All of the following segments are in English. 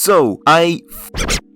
So, I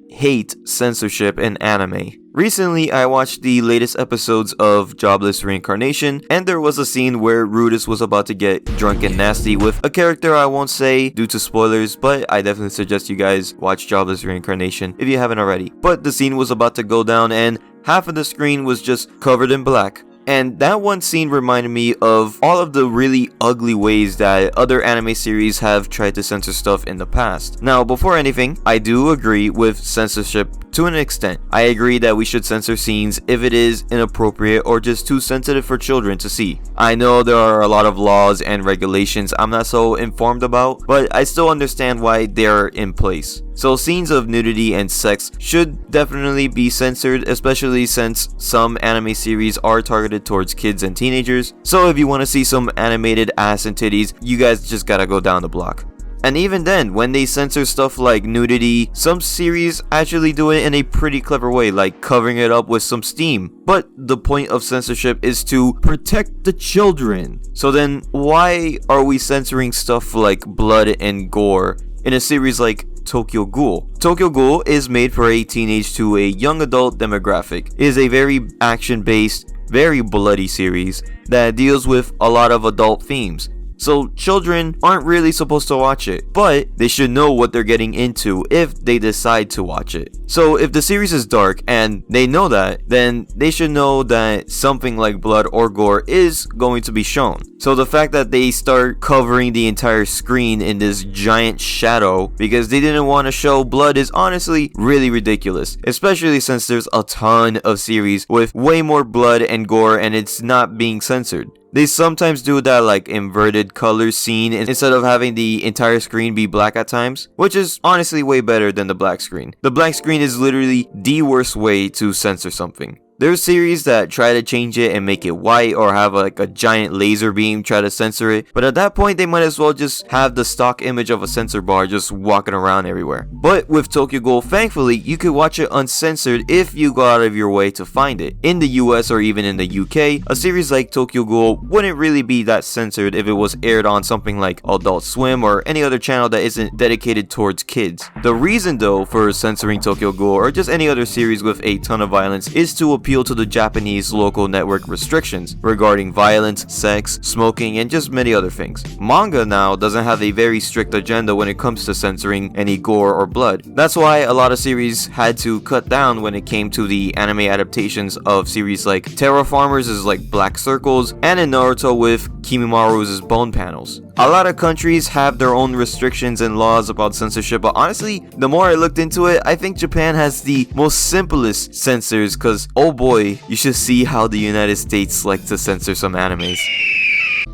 hate censorship in anime. Recently, I watched the latest episodes of Jobless Reincarnation, and there was a scene where Rudis was about to get drunk and nasty with a character I won't say due to spoilers, but I definitely suggest you guys watch Jobless Reincarnation if you haven't already. But the scene was about to go down and half of the screen was just covered in black. And that one scene reminded me of all of the really ugly ways that other anime series have tried to censor stuff in the past. Now, before anything, I do agree with censorship to an extent. I agree that we should censor scenes if it is inappropriate or just too sensitive for children to see. I know there are a lot of laws and regulations I'm not so informed about, but I still understand why they're in place. So scenes of nudity and sex should definitely be censored, especially since some anime series are targeted towards kids and teenagers. So if you want to see some animated ass and titties, you guys just gotta go down the block. And even then, when they censor stuff like nudity, some series actually do it in a pretty clever way, like covering it up with some steam. But the point of censorship is to protect the children. So then, why are we censoring stuff like blood and gore in a series like Tokyo Ghoul? Tokyo Ghoul is made for a teenage to a young adult demographic. It is a very action-based, very bloody series that deals with a lot of adult themes. So children aren't really supposed to watch it, but they should know what they're getting into if they decide to watch it. So if the series is dark and they know that, then they should know that something like blood or gore is going to be shown. So the fact that they start covering the entire screen in this giant shadow because they didn't want to show blood is honestly really ridiculous, especially since there's a ton of series with way more blood and gore and it's not being censored. They sometimes do that like inverted color scene instead of having the entire screen be black at times, which is honestly way better than the black screen. The black screen is literally the worst way to censor something. There's series that try to change it and make it white or have like a giant laser beam try to censor it, but at that point they might as well just have the stock image of a censor bar just walking around everywhere. But with Tokyo Ghoul, thankfully, you could watch it uncensored if you go out of your way to find it. In the US or even in the UK, a series like Tokyo Ghoul wouldn't really be that censored if it was aired on something like Adult Swim or any other channel that isn't dedicated towards kids. The reason though for censoring Tokyo Ghoul or just any other series with a ton of violence is to appeal to the Japanese local network restrictions regarding violence, sex, smoking, and just many other things. Manga now doesn't have a very strict agenda when it comes to censoring any gore or blood. That's why a lot of series had to cut down when it came to the anime adaptations of series like Terraformers is like Black Circles, and in Naruto with Kimimara's Bone Panels. A lot of countries have their own restrictions and laws about censorship, but honestly, the more I looked into it, I think Japan has the most simplest censors, cause oh boy, you should see how the United States like to censor some animes.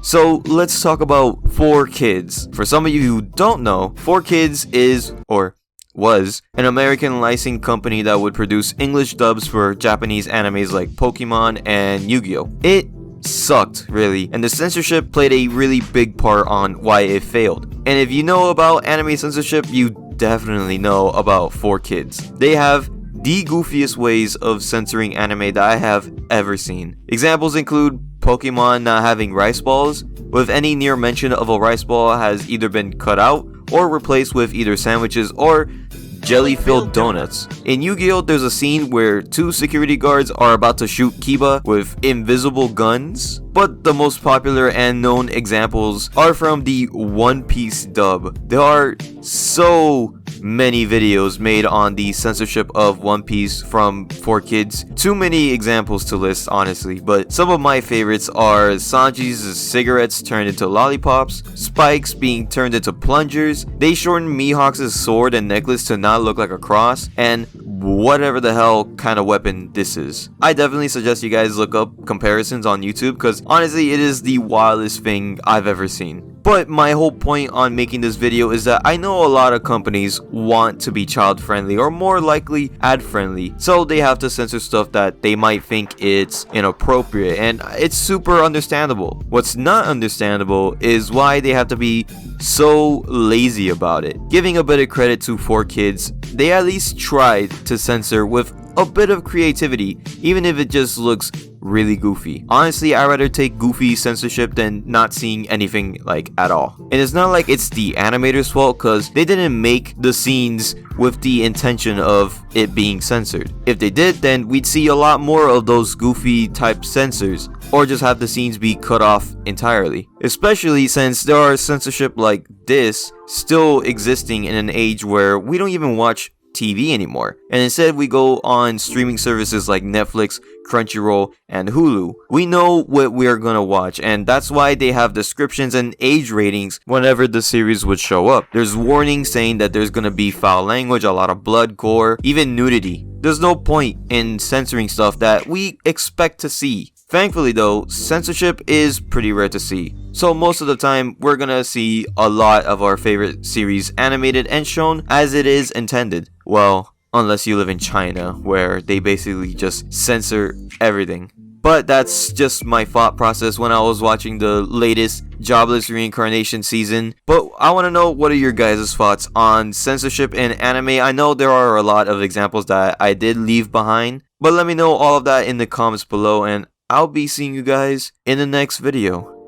So let's talk about 4Kids. For some of you who don't know, 4Kids is, or was, an American licensing company that would produce English dubs for Japanese animes like Pokemon and Yu-Gi-Oh! It sucked, really, and the censorship played a really big part on why it failed. And if you know about anime censorship, you definitely know about 4Kids. They have the goofiest ways of censoring anime that I have ever seen. Examples include Pokemon not having rice balls, with any near mention of a rice ball has either been cut out or replaced with either sandwiches or jelly-filled donuts. In Yu-Gi-Oh! There's a scene where 2 security guards are about to shoot Kiba with invisible guns, but the most popular and known examples are from the One Piece dub. There are so many videos made on the censorship of One Piece from 4Kids. Too many examples to list, honestly, but some of my favorites are Sanji's cigarettes turned into lollipops, Spikes being turned into plungers, they shortened Mihawk's sword and necklace to not look like a cross, and whatever the hell kind of weapon this is. I definitely suggest you guys look up comparisons on YouTube because honestly it is the wildest thing I've ever seen. But my whole point on making this video is that I know a lot of companies want to be child friendly or more likely ad friendly, so they have to censor stuff that they might think it's inappropriate, and it's super understandable. What's not understandable is why they have to be so lazy about it. Giving a bit of credit to 4Kids, they at least tried to censor with a bit of creativity, even if it just looks really goofy. Honestly, I'd rather take goofy censorship than not seeing anything like at all. And it's not like it's the animator's fault, because they didn't make the scenes with the intention of it being censored. If they did, then we'd see a lot more of those goofy type censors, or just have the scenes be cut off entirely. Especially since there are censorship like this still existing in an age where we don't even watch TV anymore, and instead we go on streaming services like Netflix, Crunchyroll, and Hulu. We know what we're gonna watch, and that's why they have descriptions and age ratings whenever the series would show up. There's warnings saying that there's gonna be foul language, a lot of blood, gore, even nudity. There's no point in censoring stuff that we expect to see. Thankfully though, censorship is pretty rare to see. So most of the time, we're gonna see a lot of our favorite series animated and shown as it is intended. Well, unless you live in China, where they basically just censor everything. But that's just my thought process when I was watching the latest Jobless Reincarnation season. But I want to know, what are your guys' thoughts on censorship in anime? I know there are a lot of examples that I did leave behind, but let me know all of that in the comments below, and I'll be seeing you guys in the next video.